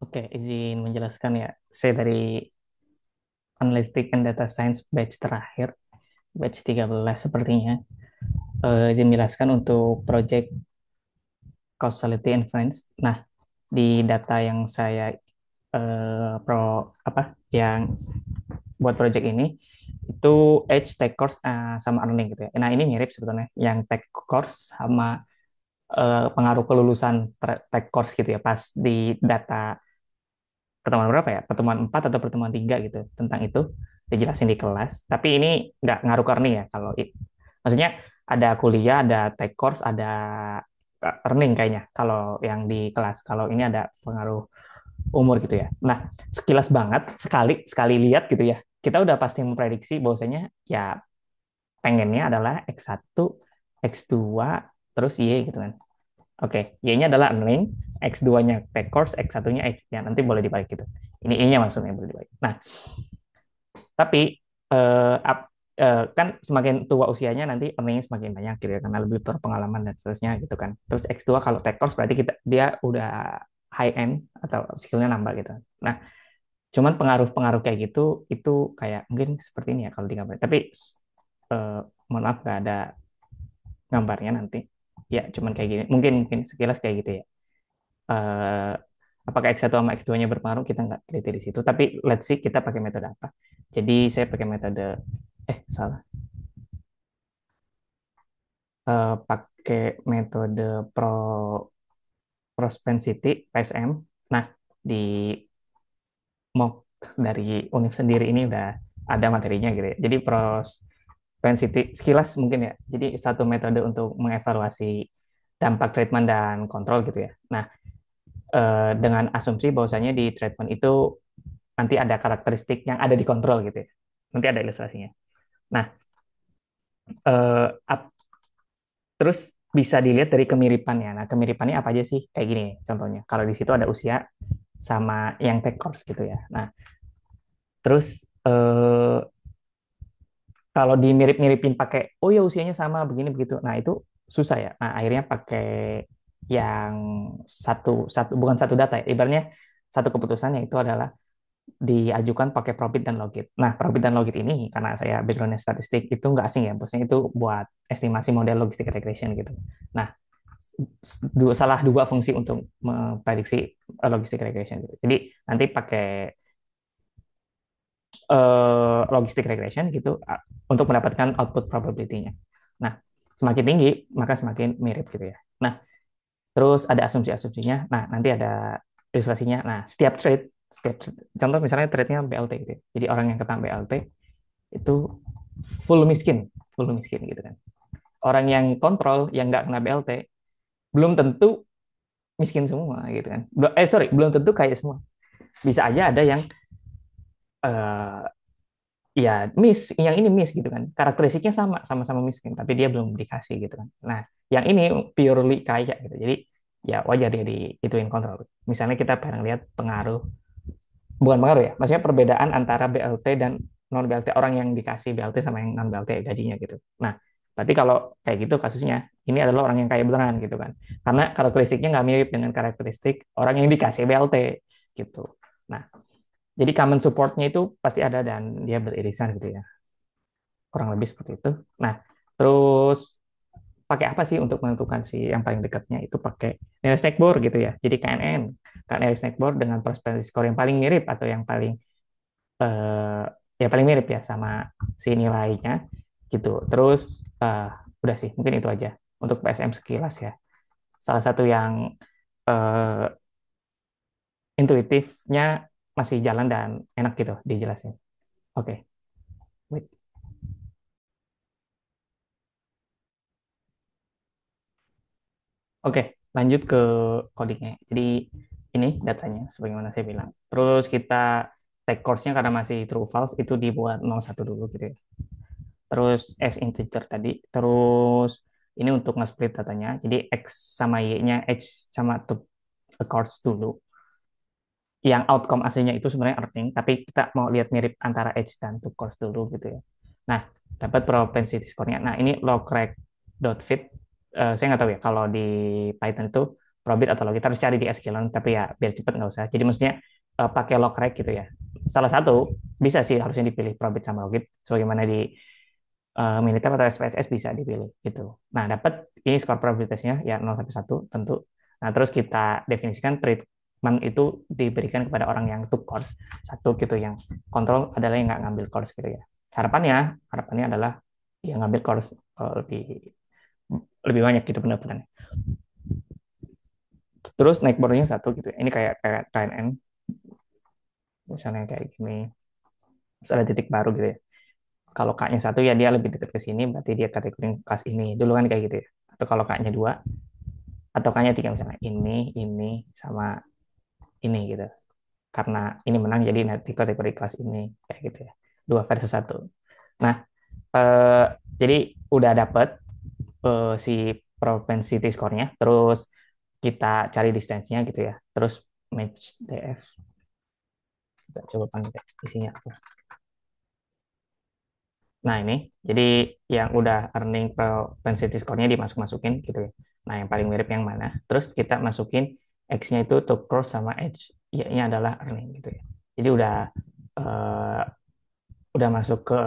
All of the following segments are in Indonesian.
Oke, izin menjelaskan ya. Saya dari Analytics and Data Science batch terakhir, batch 13 sepertinya. Izin menjelaskan untuk project Causality Inference. Nah, di data yang saya yang buat project ini itu Edge, Tech Course sama Earning gitu ya. Nah, ini mirip sebetulnya yang Tech Course sama pengaruh kelulusan Tech Course gitu ya pas di data pertemuan berapa ya? Pertemuan 4 atau pertemuan 3 gitu tentang itu dijelasin di kelas. Tapi ini nggak ngaruh ke earning ya kalau maksudnya ada kuliah, ada tech course, ada earning kayaknya kalau yang di kelas. Kalau ini ada pengaruh umur gitu ya. Nah, sekilas banget sekali sekali lihat gitu ya. Kita udah pasti memprediksi bahwasanya ya pengennya adalah X1, X2 terus Y gitu kan. Oke, Y-nya adalah earning, X2-nya tech course, X1-nya X-nya. Nanti boleh dibalik gitu. Ini I-nya maksudnya boleh dibalik. Nah, tapi eh, kan semakin tua usianya nanti earningnya semakin banyak gitu ya, karena lebih berpengalaman dan seterusnya gitu kan. Terus X2 kalau tech course berarti dia udah high end atau skillnya nambah gitu. Nah, cuman pengaruh-pengaruh kayak gitu itu kayak mungkin seperti ini ya kalau di gambar. Tapi eh, mohon maaf nggak ada gambarnya nanti. Ya, cuman kayak gini. Mungkin mungkin sekilas kayak gitu ya. eh, Apakah X1 sama X2-nya berpengaruh, kita nggak teliti di situ. Tapi let's see kita pakai metode apa. Jadi saya pakai metode, salah, pakai metode propensity, PSM. Nah, di mock dari Univ sendiri ini udah ada materinya gitu ya. Jadi propensity, sekilas mungkin ya. Jadi satu metode untuk mengevaluasi dampak treatment dan kontrol gitu ya. Nah, dengan asumsi bahwasanya di treatment itu nanti ada karakteristik yang ada di kontrol gitu ya. Nanti ada ilustrasinya. Nah, eh, terus bisa dilihat dari kemiripannya. Nah, kemiripannya apa aja sih? Kayak gini contohnya. Kalau di situ ada usia sama yang tech course gitu ya. Nah, terus kalau dimirip-miripin pakai, oh ya usianya sama begini begitu. Nah, itu susah ya. Nah, akhirnya pakai yang satu satu bukan satu data ya. Ibaratnya satu keputusan yaitu adalah diajukan pakai Probit dan Logit. Nah, Probit dan Logit ini karena saya backgroundnya statistik itu nggak asing ya, maksudnya itu buat estimasi model logistic regression gitu. Nah, salah dua fungsi untuk memprediksi logistic regression gitu. Jadi nanti pakai logistic regression gitu untuk mendapatkan output probability-nya. Nah, semakin tinggi maka semakin mirip gitu ya. Nah, terus ada asumsi-asumsinya. Nah, nanti ada ilustrasinya. Nah, setiap contoh misalnya trade-nya BLT gitu ya. Jadi orang yang kena BLT itu full miskin gitu kan. Orang yang kontrol yang nggak kena BLT belum tentu miskin semua gitu kan. Sorry, belum tentu kaya semua. Bisa aja ada yang eh, ya yang ini miss gitu kan. Karakteristiknya sama-sama miskin, tapi dia belum dikasih gitu kan. Nah, yang ini purely kaya gitu. Jadi ya wajar dia di ituin kontrol. Misalnya kita pernah lihat pengaruh, bukan pengaruh ya, maksudnya perbedaan antara BLT dan non BLT, orang yang dikasih BLT sama yang non BLT gajinya gitu. Nah, tapi kalau kayak gitu kasusnya, ini adalah orang yang kaya beneran gitu kan. Karena karakteristiknya nggak mirip dengan karakteristik orang yang dikasih BLT gitu. Nah, jadi common supportnya itu pasti ada dan dia beririsan gitu ya. Kurang lebih seperti itu. Nah, terus pakai apa sih untuk menentukan si yang paling dekatnya, itu pakai nilai snackboard gitu ya. Jadi KNN, nilai snackboard dengan prosperity score yang paling mirip atau yang paling eh, ya paling mirip ya sama si nilainya gitu. Terus udah sih, mungkin itu aja untuk PSM sekilas ya. Salah satu yang eh, intuitifnya masih jalan dan enak gitu dijelasin. Oke, wait. Oke, lanjut ke codingnya. Jadi ini datanya sebagaimana saya bilang. Terus kita take course-nya karena masih true false itu dibuat 01 dulu gitu ya. Terus S integer tadi. Terus ini untuk nge-split datanya. Jadi X sama Y-nya H sama to course dulu. Yang outcome aslinya itu sebenarnya earning, tapi kita mau lihat mirip antara H dan to course dulu gitu ya. Nah, dapat propensity score-nya. Nah, ini logreg.fit. Saya nggak tahu ya kalau di Python itu Probit atau logit harus cari di sklearn, tapi ya biar cepet nggak usah. Jadi maksudnya pakai logreg gitu ya. Salah satu bisa sih harusnya dipilih probit sama logit, sebagaimana di militer atau SPSS bisa dipilih gitu. Nah, dapat ini skor probabilitasnya ya 0 sampai 1 tentu. Nah, terus kita definisikan treatment itu diberikan kepada orang yang took course satu gitu, yang kontrol adalah yang nggak ngambil course gitu ya. Harapannya adalah yang ngambil course lebih lebih banyak gitu pendapatannya. Terus naik bornya satu gitu ya. Ini kayak kayak KNN misalnya kayak gini. Terus ada titik baru gitu ya. Kalau K-nya satu ya dia lebih dekat ke sini, berarti dia kategori kelas ini. Dulu kan kayak gitu ya. Atau kalau K-nya dua, atau K-nya tiga misalnya. Ini, sama ini gitu. Karena ini menang jadi nanti kategori kelas ini. Kayak gitu ya. Dua versus satu. Nah, eh, jadi udah dapet si propensity score-nya. Terus kita cari distance-nya gitu ya. Terus match DF. Kita coba panggil isinya apa. Nah, ini jadi yang udah earning propensity score-nya dimasuk-masukin gitu ya. Nah, yang paling mirip yang mana? Terus kita masukin X-nya itu to cross sama H, Y-nya adalah earning gitu ya. Jadi eh, udah masuk ke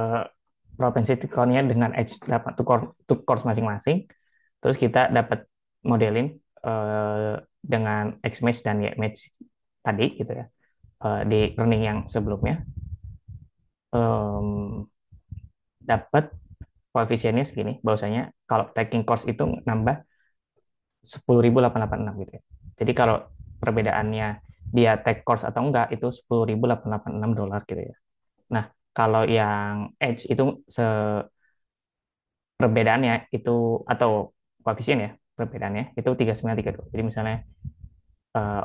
propensity score-nya dengan H dapat to course masing-masing. Terus kita dapat modelin dengan X match dan Y match tadi gitu ya. Di earning yang sebelumnya em, dapat koefisiennya segini, bahwasanya kalau taking course itu nambah 10.886 gitu ya. Jadi kalau perbedaannya dia take course atau enggak itu 10.886 dolar gitu ya. Nah, kalau yang edge itu perbedaannya itu atau koefisien ya, perbedaannya itu 3,932. Jadi misalnya eh,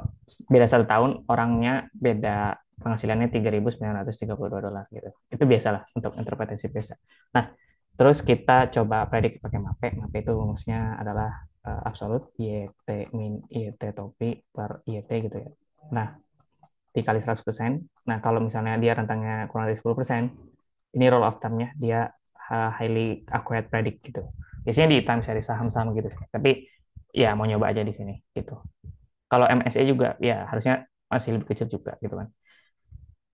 beda 1 tahun orangnya beda penghasilannya 3.932 dolar gitu. Itu biasalah untuk interpretasi biasa. Nah, terus kita coba predik pakai MAPE. MAPE itu rumusnya adalah absolut YT min YT topi per YT gitu ya. Nah, dikali 100%. Nah, kalau misalnya dia rentangnya kurang dari 10%, ini roll of time-nya dia highly accurate predict gitu. Biasanya di time series saham-saham gitu. Tapi ya mau nyoba aja di sini gitu. Kalau MSE juga ya harusnya masih lebih kecil juga gitu kan.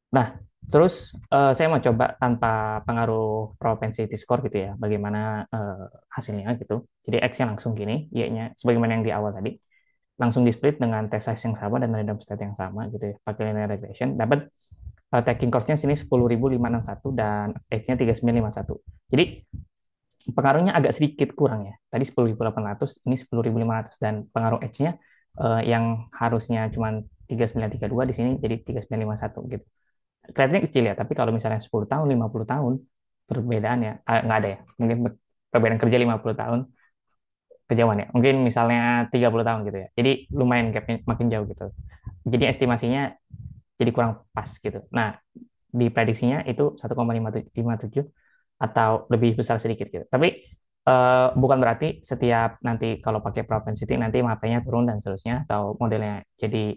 Nah, terus saya mau coba tanpa pengaruh propensity score gitu ya, bagaimana hasilnya gitu. Jadi X-nya langsung gini, Y-nya sebagaimana yang di awal tadi, langsung di split dengan test size yang sama dan random state yang sama gitu ya, pakai linear regression, dapat taking course-nya sini 10.561 dan H-nya 3.951. Jadi pengaruhnya agak sedikit kurang ya. Tadi 10.800, ini 10.500 dan pengaruh H-nya yang harusnya cuma 3.932 di sini jadi 3.951 gitu. Kelihatannya kecil ya, tapi kalau misalnya 10 tahun, 50 tahun perbedaannya nggak ada ya. Mungkin perbedaan kerja 50 tahun kejauhan ya. Mungkin misalnya 30 tahun gitu ya. Jadi lumayan gapnya makin jauh gitu. Jadi estimasinya jadi kurang pas gitu. Nah, diprediksinya itu 1,57 atau lebih besar sedikit gitu. Tapi bukan berarti setiap nanti kalau pakai propensity nanti MAPE-nya turun dan seterusnya atau modelnya jadi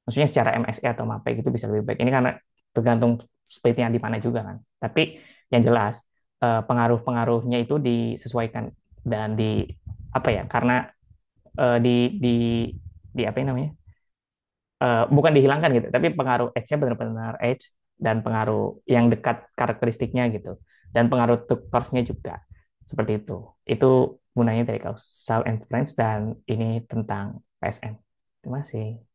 maksudnya secara MSE atau MAPE gitu bisa lebih baik. Ini karena tergantung splitnya di mana juga kan. Tapi yang jelas pengaruh-pengaruhnya itu disesuaikan dan di apa ya? Karena eh, di di di apa yang namanya? Bukan dihilangkan gitu, tapi pengaruh edge-nya benar-benar edge dan pengaruh yang dekat karakteristiknya gitu. Dan pengaruh to course-nya juga. Seperti itu. Itu gunanya dari causal inference dan ini tentang PSM. Terima kasih.